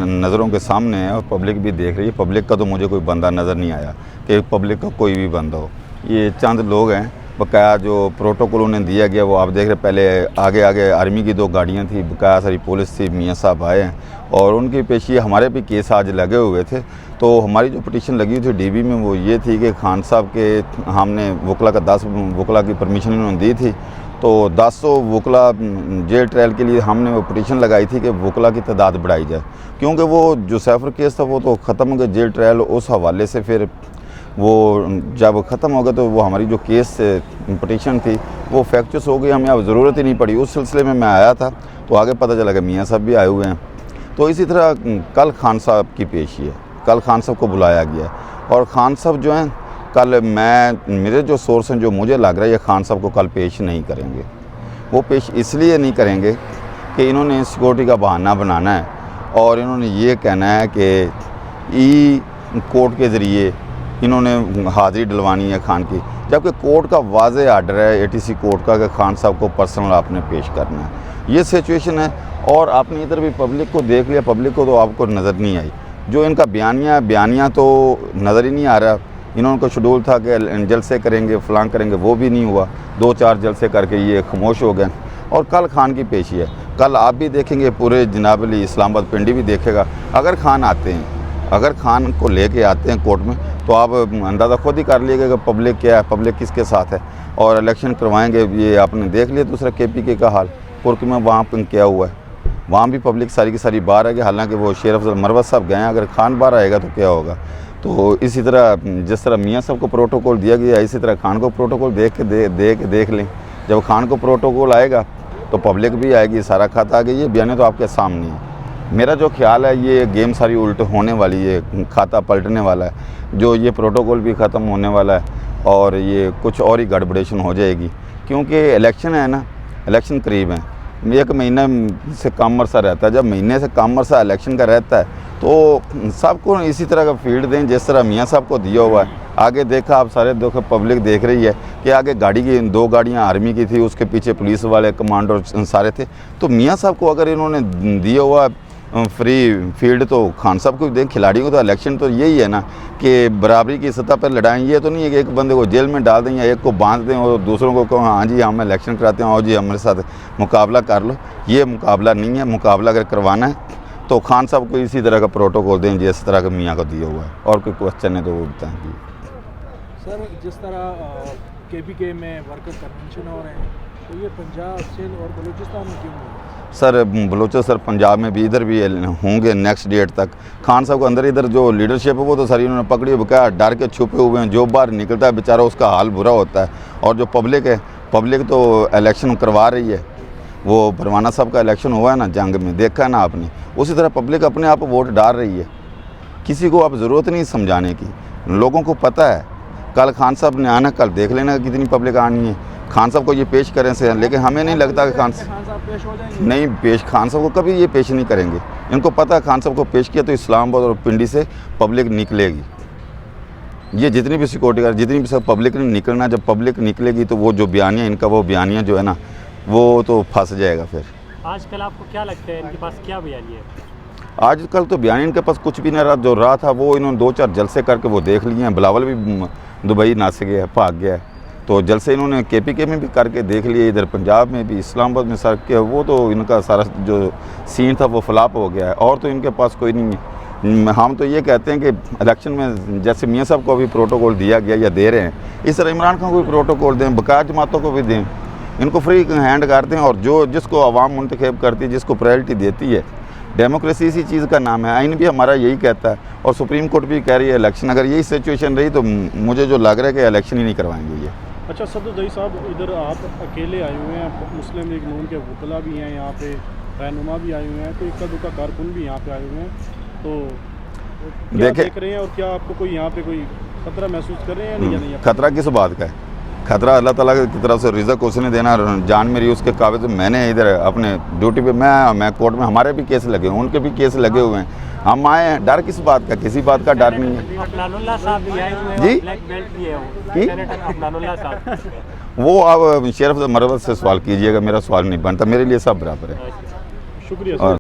नज़रों के सामने है और पब्लिक भी देख रही है। पब्लिक का तो मुझे कोई बंदा नज़र नहीं आया कि पब्लिक का कोई भी बंदा हो। ये चंद लोग हैं, बकाया जो प्रोटोकॉल उन्हें दिया गया वो आप देख रहे, पहले आगे आगे आर्मी की 2 गाड़ियाँ थी, बकाया सारी पुलिस थी, मियाँ साहब आए हैं और उनकी पेशी हमारे भी केस आज लगे हुए थे। तो हमारी जो पिटीशन लगी हुई थी डीबी में वो ये थी कि खान साहब के हमने वकला का 10 वकला की परमिशन इन्होंने दी थी, तो 10 वकला जेल ट्रायल के लिए हमने वो पिटीशन लगाई थी कि वकला की तादाद बढ़ाई जाए, क्योंकि वो जो सैफर केस था वो तो ख़त्म हो गया जेल ट्रायल। उस हवाले से फिर वो जब ख़त्म हो गया तो वो हमारी जो केस पिटीशन थी वो फैक्चुअस हो गई, हमें अब ज़रूरत ही नहीं पड़ी। उस सिलसिले में मैं आया था तो आगे पता चला कि मियाँ साहब भी आए हुए हैं। तो इसी तरह कल खान साहब की पेशी है, कल खान साहब को बुलाया गया है और खान साहब जो हैं कल मेरे जो सोर्स हैं जो मुझे लग रहा है ये खान साहब को कल पेश नहीं करेंगे। वो पेश इसलिए नहीं करेंगे कि इन्होंने सिक्योरिटी का बहाना बनाना है और इन्होंने ये कहना है कि ई कोर्ट के ज़रिए इन्होंने हाज़िरी डलवानी है खान की, जबकि कोर्ट का वाज़े आर्डर है ATC कोर्ट का कि खान साहब को पर्सनल आपने पेश करना है। ये सिचुएशन है और आपने इधर भी पब्लिक को देख लिया, पब्लिक को तो आपको नज़र नहीं आई। जो इनका बयानिया तो नज़र ही नहीं आ रहा। इन्होंने को शेड्यूल था कि जलसे करेंगे फलां करेंगे, वो भी नहीं हुआ। 2-4 जलसे करके ये खामोश हो गए और कल खान की पेशी है। कल आप भी देखेंगे, पूरे जनाब अली इस्लामाबाद पिंडी भी देखेगा। अगर खान आते हैं, अगर खान को लेके आते हैं कोर्ट में तो आप अंदाज़ा खुद ही कर लीजिएगा कि पब्लिक क्या है, पब्लिक किसके साथ है और इलेक्शन करवाएंगे। ये आपने देख लिया दूसरा KPK का हाल, कुर्क में वहाँ पर क्या हुआ है, वहाँ भी पब्लिक सारी की सारी बाहर है कि हालांकि वो शेर अफजल मरवत साहब गए हैं, अगर खान बाहर आएगा तो क्या होगा। तो इसी तरह जिस तरह मियाँ साहब को प्रोटोकॉल दिया गया इसी तरह खान को प्रोटोकॉल देख लें। जब खान को प्रोटोकॉल आएगा तो पब्लिक भी आएगी, सारा खाता आ गई। ये बयान तो आपके सामने है। मेरा जो ख्याल है ये गेम सारी उल्ट होने वाली है, खाता पलटने वाला है, जो ये प्रोटोकॉल भी ख़त्म होने वाला है और ये कुछ और ही गड़बड़ेशन हो जाएगी, क्योंकि इलेक्शन है ना, इलेक्शन करीब है, 1 महीना से कम अरसा रहता है। जब महीने से कम अरसा इलेक्शन का रहता है तो सबको इसी तरह का फील्ड दें जिस तरह मियाँ साहब को दिया हुआ है। आगे देखा आप सारे देखो, पब्लिक देख रही है कि आगे गाड़ी की 2 गाड़ियाँ आर्मी की थी, उसके पीछे पुलिस वाले कमांडो सारे थे। तो मियाँ साहब को अगर इन्होंने दिया हुआ फ्री फील्ड तो खान साहब को दें। खिलाड़ियों को तो इलेक्शन तो यही है ना कि बराबरी की सतह पर लड़ाएं। ये तो नहीं है कि एक बंदे को जेल में डाल दें या एक को बांध दें और दूसरों को कहो हाँ जी हम इलेक्शन कराते हैं, आओ जी हमारे साथ मुकाबला कर लो। ये मुकाबला नहीं है। मुकाबला अगर करवाना है तो खान साहब को इसी तरह का प्रोटोकॉल दें जिस तरह का मियाँ को दिया हुआ है। और कोई क्वेश्चन है तो वो बताएँ जी। सर, जिस तरह KPK में वर्कर कन्वेंशन हो रहे हैं तो ये पंजाब, सिंध और बलूचिस्तान में क्यों नहीं? सर बलूचिस्तान पंजाब में भी इधर भी होंगे नेक्स्ट डेट तक। खान साहब को अंदर इधर जो लीडरशिप है वो तो सारी उन्होंने पकड़ी बकाया डर के छुपे हुए हैं। जो बाहर निकलता है बेचारा उसका हाल बुरा होता है। और जो पब्लिक है, पब्लिक तो इलेक्शन करवा रही है। वो परवाना साहब का इलेक्शन हुआ है ना जंग में, देखा है ना आपने, उसी तरह पब्लिक अपने आप वोट डाल रही है। किसी को आप ज़रूरत नहीं समझाने की, लोगों को पता है। कल खान साहब ने आना, कल देख लेना कितनी पब्लिक आनी है। खान साहब को ये पेश करें से, लेकिन हमें नहीं लगता कि खान साहब पेश हो जाएंगे। नहीं पेश, खान साहब को कभी ये पेश नहीं करेंगे। इनको पता है खान साहब को पेश किया तो इस्लामाबाद और पिंडी से पब्लिक निकलेगी। ये जितनी भी सिक्योरिटी गार्ड जितनी भी सब पब्लिक ने निकलना, जब पब्लिक निकलेगी तो वो जो बयानिया इनका वो बयानिया जो है ना वो तो फंस जाएगा। फिर आजकल आपको क्या लगता है इनके पास क्या बयानी है? आजकल तो बयान इनके पास कुछ भी नहीं रहा। जो रहा था वो इन्होंने 2-4 जलसे करके वो देख लिए हैं। बिलावल भी दुबई नाच गया है, भाग गया है। तो जलसे इन्होंने KPK में भी करके देख लिए, इधर पंजाब में भी, इस्लामाबाद में सर के वो तो इनका सारा जो सीन था वो फ्लॉप हो गया है। और तो इनके पास कोई नहीं है। हम तो ये कहते हैं कि इलेक्शन में जैसे मियाँ साहब को भी प्रोटोकॉल दिया गया या दे रहे हैं, इस तरह इमरान खान को भी प्रोटोकॉल दें, बकाया जमातों को भी दें, इनको फ्री हैंड कर दें। और जो जिसको आवाम मुंतखब करती है, जिसको प्रायोरिटी देती है, डेमोक्रेसी इसी चीज़ का नाम है। आइन भी हमारा यही कहता है और सुप्रीम कोर्ट भी कह रही है इलेक्शन। अगर यही सिचुएशन रही तो मुझे जो लग रहा है कि इलेक्शन ही नहीं करवाएंगे ये। अच्छा सदुदई साहब, इधर आप अकेले आए हुए हैं, मुस्लिम लीग नून के वकला भी हैं यहाँ पे, रहनुमा भी आए हुए हैं, तो इक्का दुक्का कारकुन भी यहाँ पे आए हुए हैं, तो क्या देख रहे हैं और क्या आपको कोई यहाँ पे कोई खतरा महसूस कर रहे हैं या नहीं? खतरा किस बात का है? खतरा अल्लाह ताला की तरफ से रिज़्क़ उसने देना, जान मेरी उसके काबिल। मैंने इधर अपने ड्यूटी पे मैं कोर्ट में, हमारे भी केस लगे हुए, उनके भी केस लगे हुए हैं। हम आए हैं, डर किस बात का? किसी बात का डर नहीं है जी। वो अब शेर अफजल मरवत से सवाल कीजिएगा, मेरा सवाल नहीं बनता। मेरे लिए सब बराबर है। शुक्रिया।